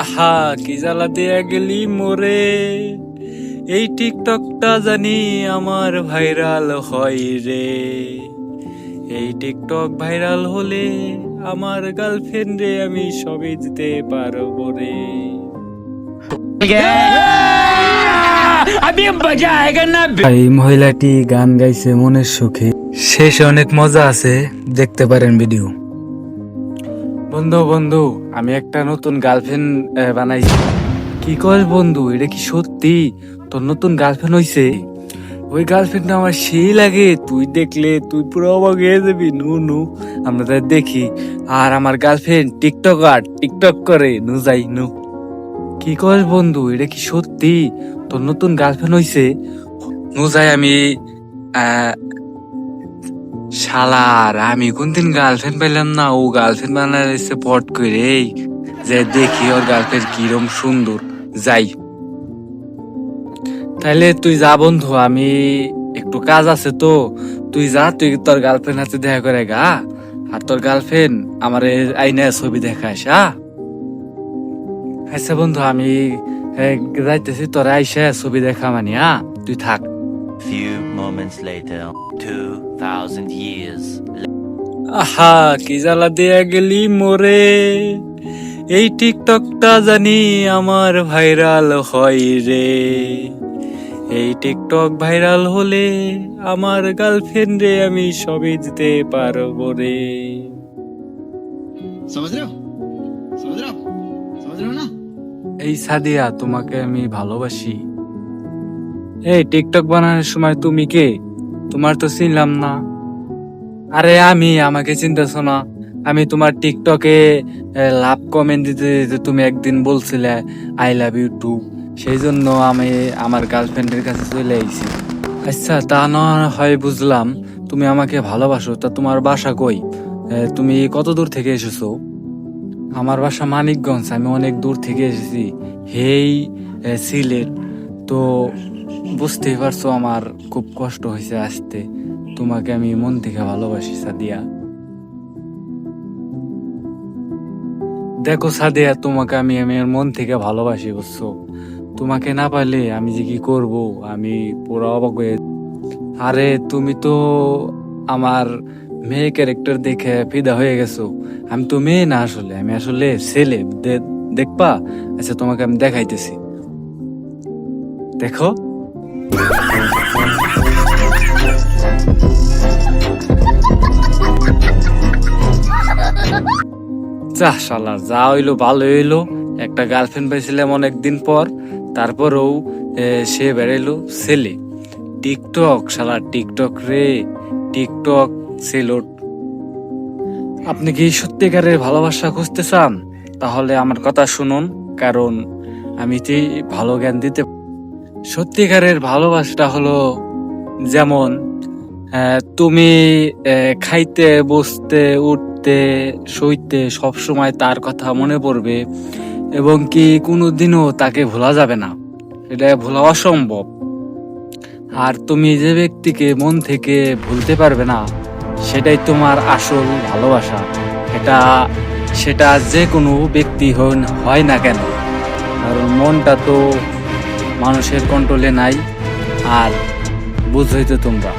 আহা কি জ্বালা দিয়া গেলি মোরে, এই টিকটকটা জানি আমার ভাইরাল হয় রে। এই টিকটক ভাইরাল হলে আমার গার্লফ্রেন্ডে আমি সবই দিতে পারবো রে। এই মহিলাটি গান গাইছে মনের সুখে, শেষে অনেক মজা আছে, দেখতে পারেন ভিডিও। বন্ধু বন্ধু, আমি একটা নতুন গার্লফ্রেন্ড বানাইছি। কি কর বন্ধু, এটা কি সত্যি তোর নতুন গার্লফ্রেন্ড হইছে? ওই গার্লফ্রেন্ডটা আমার সেই লাগে, তুই দেখলে তুই পুরো অবাক হয়ে যাবি। নু নু আমরা তাই দেখি। আর আমার গার্লফ্রেন্ড টিকটক করে, নু যাই নু। কি কর বন্ধু, এটা কি সত্যি তোর নতুন গার্লফ্রেন্ড হইছে? নু যাই আমি। শালার, আমি কোনদিন গার্লফ্রেন্ড পেলাম না, ও গার্লফ্রেন্ড বানাইছে পট করে। যে দেখি ওর গার্লফ্রেন্ড কিরম সুন্দর। যাই তাইলে তুই যা বন্ধু, আমি একটু কাজ আছে তো। তুই যা, তুই তোর গার্লফ্রেন্ড হাতে দেখা করে গা। আর তোর গার্লফ্রেন্ড আমার আইনা ছবি দেখাস। আচ্ছা বন্ধু, আমি যাইতেছি, তোর আইসা ছবি দেখা মানে। তুই থাক। Few moments later, 2000 years. আহা কি জ্বালা দিয়া গেলি মোরে, এই টিকটকটা জানি আমার ভাইরাল হয় রে। এই টিকটক ভাইরাল হলে আমার গার্লফ্রেন্ডে আমি সবই দিতে পারবো রে। এই সাদিয়া, তোমাকে আমি ভালোবাসি। এই টিকটক বানানোর সময় তুমি কে? তোমার তো চিনলাম না। আরে আমাকে চিনতেছ না? আমি তোমার টিকটকে লাভ কমেন্ট দিতে দিতে তুমি একদিন বলছিলে আই লাভ ইউ টু, সেই জন্য আমি আমার গার্লফ্রেন্ডের কাছে চলে আইছি। আচ্ছা, তা না হয় বুঝলাম তুমি আমাকে ভালোবাসো, তা তোমার বাসা কই? তুমি কত দূর থেকে এসেছো? আমার বাসা মানিকগঞ্জ, আমি অনেক দূর থেকে এসেছি, হেই সিলেট। তো বুঝতেই পারছো আমার খুব কষ্ট হয়েছে আসতে। তোমাকে আমি মন থেকে ভালোবাসি সাদিয়া। দেখো সাদিয়া, তোমাকে আমি আমার মন থেকে ভালোবাসি, বুঝছো? তোমাকে না পাইলে আমি যে কি করব, আমি পুরো অবাক হয়ে। আরে তুমি তো আমার মেয়ে ক্যারেক্টার দেখে ফিদা হয়ে গেছো। আমি তো মেয়ে না, আসলে আমি আসলে ছেলে। দেখবা? আচ্ছা তোমাকে আমি দেখাইতেছি, দেখো। যা শালা, যা হইলো ভালো হইলো, একটা গার্লফ্রেন্ড পাইছিলাম অনেকদিন পর। তারপরেও সে বেড়াইলো ছেলে। টিকটক শালা, টিকটক রে, টিকটক সেলোট। আপনি কি সত্যিকারের ভালোবাসা খুঁজতে চান? তাহলে আমার কথা শুনুন, কারণ আমি যে ভালো জ্ঞান দিতে। সত্যিকারের ভালোবাসাটা হলো যেমন তুমি খাইতে, বসতে, উঠতে, শুইতে সবসময় তার কথা মনে পড়বে, এবং কি কোনোদিনও তাকে ভোলা যাবে না, এটা ভোলা অসম্ভব। আর তুমি যে ব্যক্তিকে মন থেকে ভুলতে পারবে না, সেটাই তোমার আসল ভালোবাসা। সেটা যে কোনো ব্যক্তি হয় না কেন, কারণ মনটা তো মানুষের কন্ট্রোলে নাই। আর বুঝই তো তোমরা।